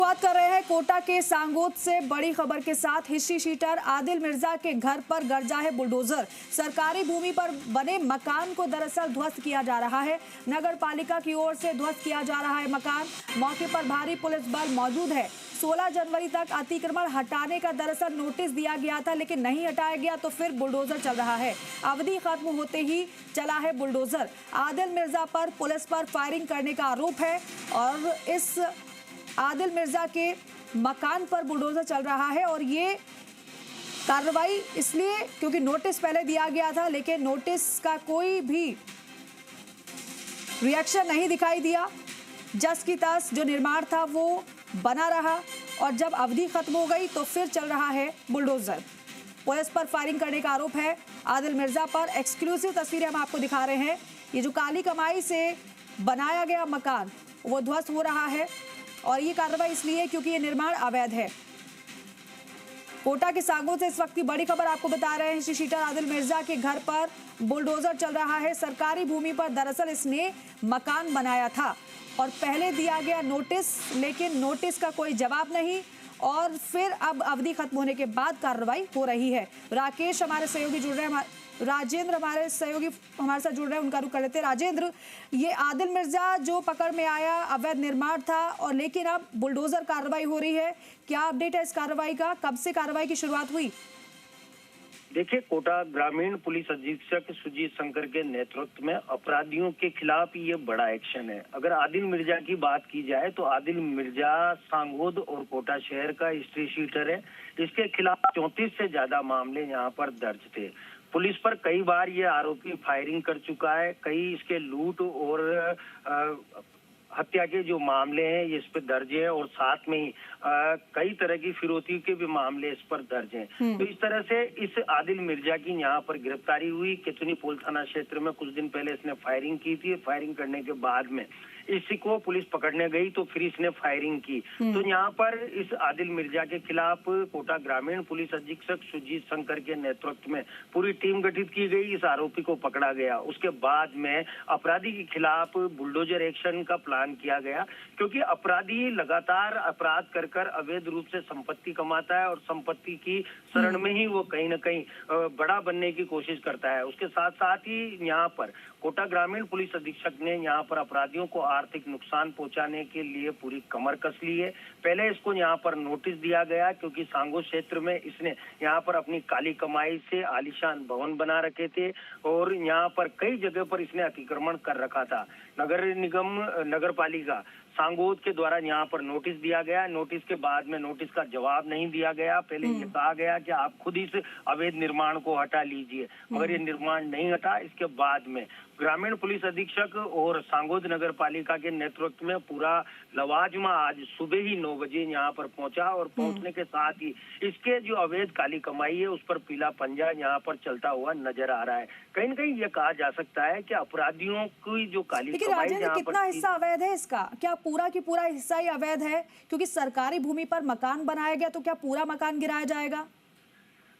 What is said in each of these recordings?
बात कर रहे हैं कोटा के सांगोद से बड़ी खबर के साथ। हिस्ट्री शीटर आदिल मिर्जा के घर पर गरजा है बुलडोजर। सरकारी भूमि पर बने मकान को दरअसल ध्वस्त किया जा रहा है। नगर पालिका की ओर से ध्वस्त किया जा रहा है मकान। मौके पर भारी पुलिस बल मौजूद है। 16 जनवरी तक अतिक्रमण हटाने का दरअसल नोटिस दिया गया था, लेकिन नहीं हटाया गया तो फिर बुलडोजर चल रहा है। अवधि खत्म होते ही चला है बुलडोजर। आदिल मिर्जा पर पुलिस पर फायरिंग करने का आरोप है और इस आदिल मिर्जा के मकान पर बुलडोजर चल रहा है। और ये कार्रवाई इसलिए क्योंकि नोटिस पहले दिया गया था, लेकिन नोटिस का कोई भी रिएक्शन नहीं दिखाई दिया। जस की तस जो निर्माण था वो बना रहा और जब अवधि खत्म हो गई तो फिर चल रहा है बुलडोजर। पुलिस पर फायरिंग करने का आरोप है आदिल मिर्जा पर। एक्सक्लूसिव तस्वीरें हम आपको दिखा रहे हैं। ये जो काली कमाई से बनाया गया मकान वो ध्वस्त हो रहा है और ये कार्रवाई इसलिए क्योंकि ये निर्माण अवैध है। कोटा के सांगोद से इस वक्त की बड़ी खबर आपको बता रहे हैं। हिस्ट्री शीटर आदिल मिर्जा के घर पर बुलडोजर चल रहा है। सरकारी भूमि पर दरअसल इसने मकान बनाया था और पहले दिया गया नोटिस, लेकिन नोटिस का कोई जवाब नहीं और फिर अब अवधि खत्म होने के बाद कार्रवाई हो रही है। राकेश हमारे सहयोगी जुड़ रहे हैं, राजेंद्र हमारे सहयोगी हमारे साथ जुड़ रहे हैं, उनका रुख कर लेते हैं। राजेंद्र, ये आदिल मिर्जा जो पकड़ में आया अवैध निर्माण था और लेकिन अब बुलडोजर कार्रवाई हो रही है, क्या अपडेट है इस कार्रवाई का? कब से कार्रवाई की शुरुआत हुई? देखिए, कोटा ग्रामीण पुलिस अधीक्षक सुजीत शंकर के नेतृत्व में अपराधियों के खिलाफ ये बड़ा एक्शन है। अगर आदिल मिर्जा की बात की जाए तो आदिल मिर्जा सांगोद और कोटा शहर का हिस्ट्री शीटर है। इसके खिलाफ 34 से ज्यादा मामले यहाँ पर दर्ज थे। पुलिस पर कई बार ये आरोपी फायरिंग कर चुका है। कई इसके लूट और हत्या के जो मामले हैं ये इस पर दर्ज है और साथ में ही कई तरह की फिरौती के भी मामले इस पर दर्ज हैं। तो इस तरह से इस आदिल मिर्जा की यहाँ पर गिरफ्तारी हुई। केतुनी पोल थाना क्षेत्र में कुछ दिन पहले इसने फायरिंग की थी। फायरिंग करने के बाद में इसी को पुलिस पकड़ने गई तो फिर इसने फायरिंग की। तो यहाँ पर इस आदिल मिर्जा के खिलाफ कोटा ग्रामीण पुलिस अधीक्षक सुजीत शंकर के नेतृत्व में पूरी टीम गठित की गई। इस आरोपी को पकड़ा गया। उसके बाद में अपराधी के खिलाफ बुलडोजर एक्शन का प्लान किया गया, क्योंकि अपराधी लगातार अपराध कर कर अवैध रूप से संपत्ति कमाता है और संपत्ति की शरण में ही वो कहीं न कहीं बड़ा बनने की कोशिश करता है। उसके साथ साथ ही यहाँ पर कोटा ग्रामीण पुलिस अधीक्षक ने यहाँ पर अपराधियों को आर्थिक नुकसान पहुंचाने के लिए पूरी कमर कस ली है। पहले इसको यहाँ पर नोटिस दिया गया क्योंकि सांगोद क्षेत्र में इसने यहाँ पर अपनी काली कमाई से आलीशान भवन बना रखे थे और यहाँ पर कई जगह पर इसने अतिक्रमण कर रखा था। नगर निगम नगर पालिका सांगोद के द्वारा यहाँ पर नोटिस दिया गया। नोटिस के बाद में नोटिस का जवाब नहीं दिया गया। पहले ये कहा गया कि आप खुद इस अवैध निर्माण को हटा लीजिए, मगर ये निर्माण नहीं हटा। इसके बाद में ग्रामीण पुलिस अधीक्षक और सांगोद नगर पालिका के नेतृत्व में पूरा लवाजमा आज सुबह ही 9 बजे यहाँ पर पहुंचा और पहुंचने के साथ ही इसके जो अवैध काली कमाई है उस पर पीला पंजा यहाँ पर चलता हुआ नजर आ रहा है। कहीं न कहीं ये कहा जा सकता है कि अपराधियों की जो काली कमाई यहाँ पर कितना हिस्सा अवैध है इसका? क्या पूरा की पूरा हिस्सा ही अवैध है? क्योंकि सरकारी भूमि पर मकान बनाया गया तो क्या पूरा मकान गिराया जाएगा?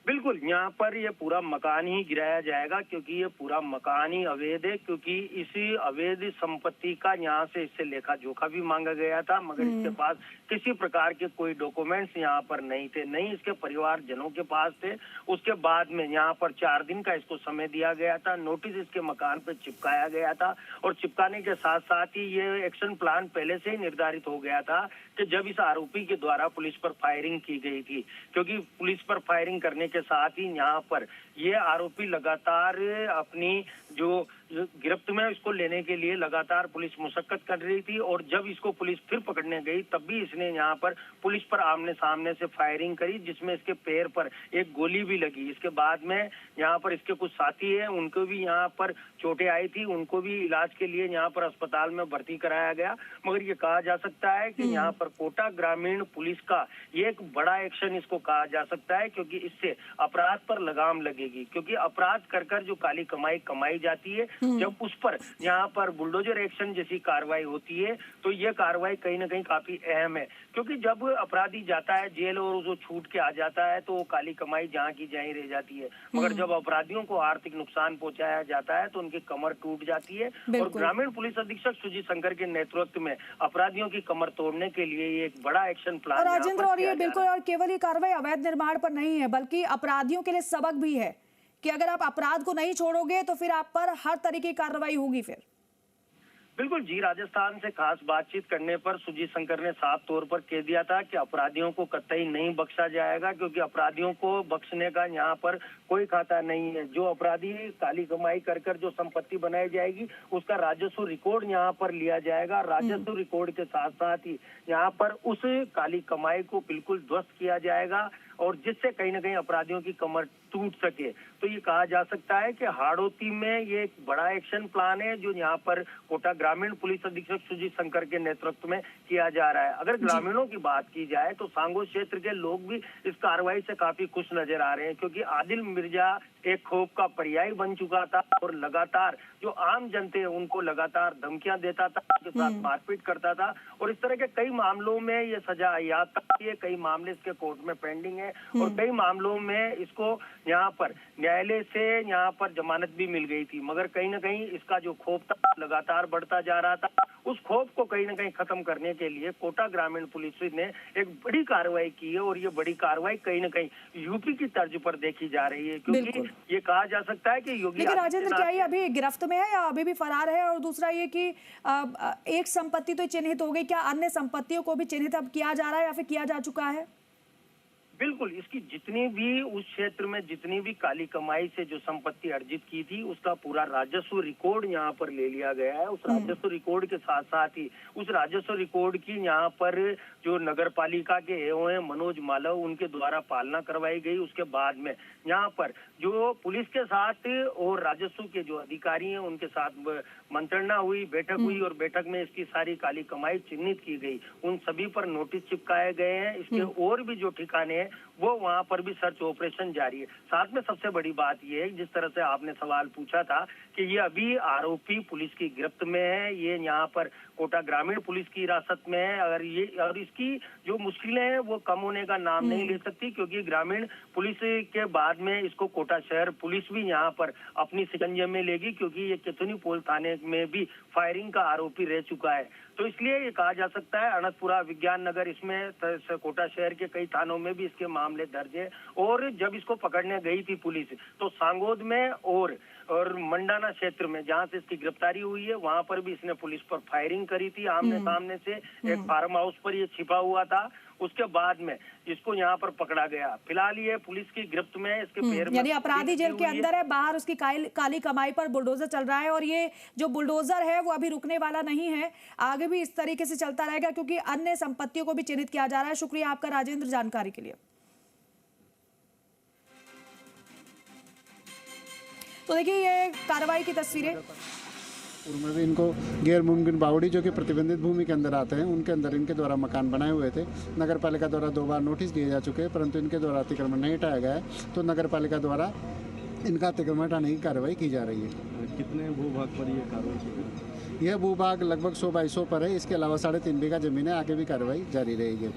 बिल्कुल, यहाँ पर ये पूरा मकान ही गिराया जाएगा, क्योंकि ये पूरा मकान ही अवैध है। क्योंकि इसी अवैध संपत्ति का यहाँ से इससे लेखा जोखा भी मांगा गया था, मगर इसके पास किसी प्रकार के कोई डॉक्यूमेंट्स यहाँ पर नहीं थे, नहीं इसके परिवारजनों के पास थे। उसके बाद में यहाँ पर 4 दिन का इसको समय दिया गया था। नोटिस इसके मकान पर चिपकाया गया था और चिपकाने के साथ साथ ही ये एक्शन प्लान पहले से ही निर्धारित हो गया था कि जब इस आरोपी के द्वारा पुलिस पर फायरिंग की गई थी, क्योंकि पुलिस पर फायरिंग करने के साथ ही यहाँ पर ये आरोपी लगातार अपनी जो गिरफ्त में इसको लेने के लिए लगातार पुलिस मुशक्कत कर रही थी और जब इसको पुलिस फिर पकड़ने गई तब भी इसने यहाँ पर पुलिस पर आमने सामने से फायरिंग करी, जिसमें इसके पैर पर एक गोली भी लगी। इसके बाद में यहाँ पर इसके कुछ साथी हैं, उनको भी यहाँ पर चोटें आई थी, उनको भी इलाज के लिए यहाँ पर अस्पताल में भर्ती कराया गया। मगर ये कहा जा सकता है कि यहाँ पर कोटा ग्रामीण पुलिस का ये एक बड़ा एक्शन इसको कहा जा सकता है, क्योंकि इससे अपराध पर लगाम लगी। लगेगी, क्योंकि अपराध कर कर जो काली कमाई कमाई जाती है, जब उस पर यहाँ पर बुलडोजर एक्शन जैसी कार्रवाई होती है तो ये कार्रवाई कहीं ना कहीं काफी अहम है। क्योंकि जब अपराधी जाता है जेल और उसको छूट के आ जाता है तो वो काली कमाई जहाँ की जहीं रह जाती है, मगर जब अपराधियों को आर्थिक नुकसान पहुंचाया जाता है तो उनकी कमर टूट जाती है। और ग्रामीण पुलिस अधीक्षक सुजीत शंकर के नेतृत्व में अपराधियों की कमर तोड़ने के लिए ये एक बड़ा एक्शन प्लान और राजेंद्र, और ये बिल्कुल, और केवल ये कार्रवाई अवैध निर्माण पर नहीं है बल्कि अपराधियों के लिए सबक भी है कि अगर आप अपराध को नहीं छोड़ोगे तो फिर आप पर हर तरीके की कार्रवाई होगी। फिर बिल्कुल जी, राजस्थान से खास बातचीत करने पर सुजीत शंकर ने साफ तौर पर कह दिया था कि अपराधियों को कतई नहीं बख्शा जाएगा, क्योंकि अपराधियों को बख्शने का यहाँ पर कोई खाता नहीं है। जो अपराधी काली कमाई कर कर जो संपत्ति बनाई जाएगी उसका राजस्व रिकॉर्ड यहाँ पर लिया जाएगा। राजस्व रिकॉर्ड के साथ साथ ही यहाँ पर उस काली कमाई को बिल्कुल ध्वस्त किया जाएगा और जिससे कहीं ना कहीं अपराधियों की कमर टूट सके। तो ये कहा जा सकता है कि हाड़ौती में ये एक बड़ा एक्शन प्लान है जो यहाँ पर कोटा ग्रामीण पुलिस अधीक्षक सुजीत शंकर के नेतृत्व में किया जा रहा है। अगर ग्रामीणों की बात की जाए तो सांगों क्षेत्र के लोग भी इस कार्रवाई से काफी खुश नजर आ रहे हैं, क्योंकि आदिल मिर्जा एक खौफ का पर्याय बन चुका था और लगातार जो आम जनते हैं उनको लगातार धमकियां देता था, उनके साथ मारपीट करता था और इस तरह के कई मामलों में ये सजा याद था। ये कई मामले इसके कोर्ट में पेंडिंग है और कई मामलों में इसको यहाँ पर न्यायालय से यहाँ पर जमानत भी मिल गई थी, मगर कहीं ना कहीं इसका जो खौफ था लगातार बढ़ता जा रहा था। उस खौफ को कहीं ना कहीं खत्म करने के लिए कोटा ग्रामीण पुलिस ने एक बड़ी कार्रवाई की है और ये बड़ी कार्रवाई कहीं ना कहीं यूपी की तर्ज पर देखी जा रही है, क्योंकि ये कहा जा सकता है कि योगी, लेकिन राजेंद्र क्या ये अभी गिरफ्त में है या अभी भी फरार है? और दूसरा ये कि एक संपत्ति तो चिन्हित हो गई, क्या अन्य संपत्तियों को भी चिन्हित अब किया जा रहा है या फिर किया जा चुका है? बिल्कुल, इसकी जितनी भी उस क्षेत्र में जितनी भी काली कमाई से जो संपत्ति अर्जित की थी उसका पूरा राजस्व रिकॉर्ड यहाँ पर ले लिया गया है। उस राजस्व रिकॉर्ड के साथ साथ ही उस राजस्व रिकॉर्ड की यहाँ पर जो नगर पालिका के एओ हैं मनोज मालव, उनके द्वारा पालना करवाई गई। उसके बाद में यहाँ पर जो पुलिस के साथ और राजस्व के जो अधिकारी हैं उनके साथ मंत्रणा हुई, बैठक हुई और बैठक में इसकी सारी काली कमाई चिन्हित की गई। उन सभी पर नोटिस चिपकाए गए हैं। इसके और भी जो ठिकाने हैं वो वहां पर भी सर्च ऑपरेशन जारी है। साथ में सबसे बड़ी बात ये है, जिस तरह से आपने सवाल पूछा था कि ये अभी आरोपी पुलिस की गिरफ्त में है, ये यहाँ पर कोटा ग्रामीण पुलिस की हिरासत में है। अगर ये और इसकी जो मुश्किलें हैं वो कम होने का नाम नहीं ले सकती, क्योंकि ग्रामीण पुलिस के बाद में इसको कोटा शहर पुलिस भी यहाँ पर अपनी शिकंजे में लेगी, क्योंकि ये कितनी पोल थाने में भी फायरिंग का आरोपी रह चुका है। तो इसलिए ये कहा जा सकता है अनंतपुरा, विज्ञान नगर, इसमें कोटा शहर के कई थानों में भी इसके मामले दर्ज है। और जब इसको पकड़ने गई थी पुलिस तो सांगोद में और मंडाना क्षेत्र में जहां से इसकी गिरफ्तारी हुई है वहां पर भी इसने पुलिस पर फायरिंग करी थी आमने सामने से। एक फार्म हाउस पर ये छिपा हुआ था। उसके बाद में इसको यहाँ पर पकड़ा गया। फिलहाल ये पुलिस की गिरफ्त में है। इसके पैर में यानी अपराधी जेल के अंदर है, बाहर उसकी काली कमाई पर बुलडोजर चल रहा है और ये जो बुलडोजर है वो अभी रुकने वाला नहीं है, आगे भी इस तरीके से चलता रहेगा क्योंकि अन्य संपत्तियों को भी चिन्हित किया जा रहा है। शुक्रिया आपका राजेंद्र जानकारी के लिए। तो देखिए ये कार्रवाई की तस्वीरें। उनमें भी इनको गैर मुमकिन बावड़ी जो कि प्रतिबंधित भूमि के अंदर आते हैं उनके अंदर इनके द्वारा मकान बनाए हुए थे। नगर पालिका द्वारा 2 बार नोटिस दिए जा चुके हैं, परंतु इनके द्वारा अतिक्रमण नहीं हटाया गया है, तो नगर पालिका द्वारा इनका अतिक्रमण हटाने की कार्रवाई की जा रही है। कितने भूभाग पर ये कार्रवाई की गई? यह भूभाग लगभग 100 बाई 100 पर है। इसके अलावा 3.5 बीघा जमीन है, आगे भी कार्रवाई जारी रहेगी।